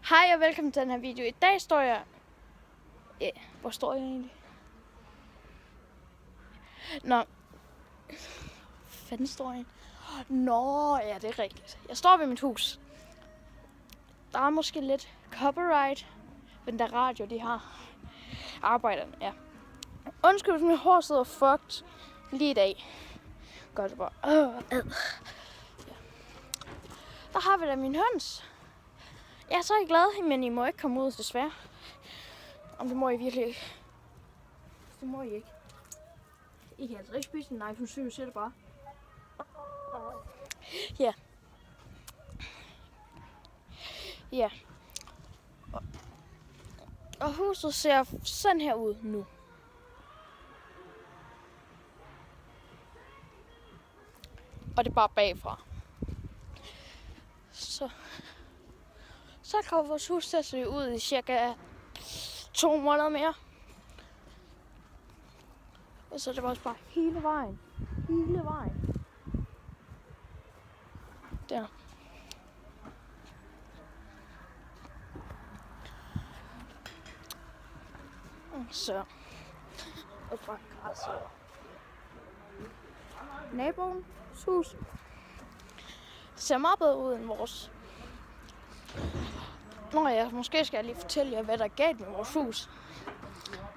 Hej og velkommen til den her video. I dag står jeg... hvor står jeg egentlig? Nå. Fanden står jeg? Nå, ja, det er rigtigt. Jeg står ved mit hus. Der er måske lidt copyright ved den der radio, de har. Arbejderne, ja. Undskyld, hvis mit hår sidder fucked lige i dag. Gør det bare. Ja. Der har vi da min høns. Jeg er så glad, men I må ikke komme ud, desværre. Om det må I virkelig ikke. Det må I ikke. I kan altså ikke spise den. Nej, du synes det bare. Ja. Ja. Og huset ser sådan her ud nu. Og det er bare bagfra. Så kommer vores hus til at se ud i cirka 2 måneder mere. Og så er det også bare hele vejen. Hele vejen. Der. Og så. Og bare græsset. Naboens hus. Det ser meget bedre ud end vores. Nå ja, måske skal jeg lige fortælle jer, hvad der er galt med vores hus.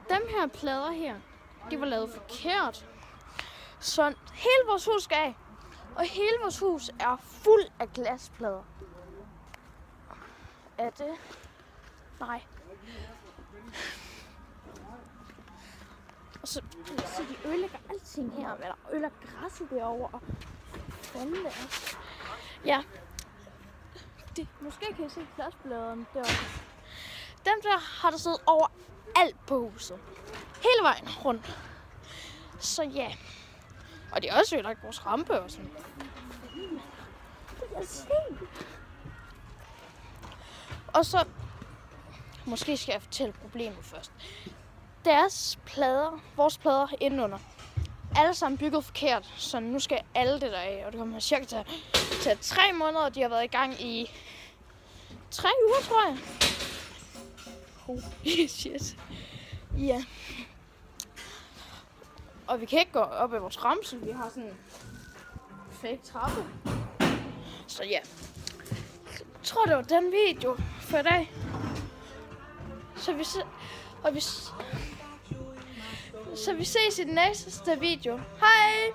Dem her plader her, de var lavet forkert. Så hele vores hus skal af. Og hele vores hus er fuld af glasplader. Er det? Nej. Og så de ødelægger alting her. Eller ødelægger græsset derovre. Fanden det er. Ja. Måske kan I se glasbladerne deroppe. Dem der har der siddet over alt på huset. Hele vejen rundt. Så ja. Og de har også ødelagt vores rampe og sådan. Og så... Måske skal jeg fortælle problemet først. Deres plader, vores plader indenunder, alle sammen bygget forkert. Så nu skal alle det der af. Og det kommer cirka til 3 måneder, og de har været i gang i 3 uger, tror jeg. Holy shit. Ja. Og vi kan ikke gå op ad vores ramse. Vi har sådan en fake trappe. Så ja. Jeg tror, det var den video for i dag. Så vi ses i den næste video. Hej!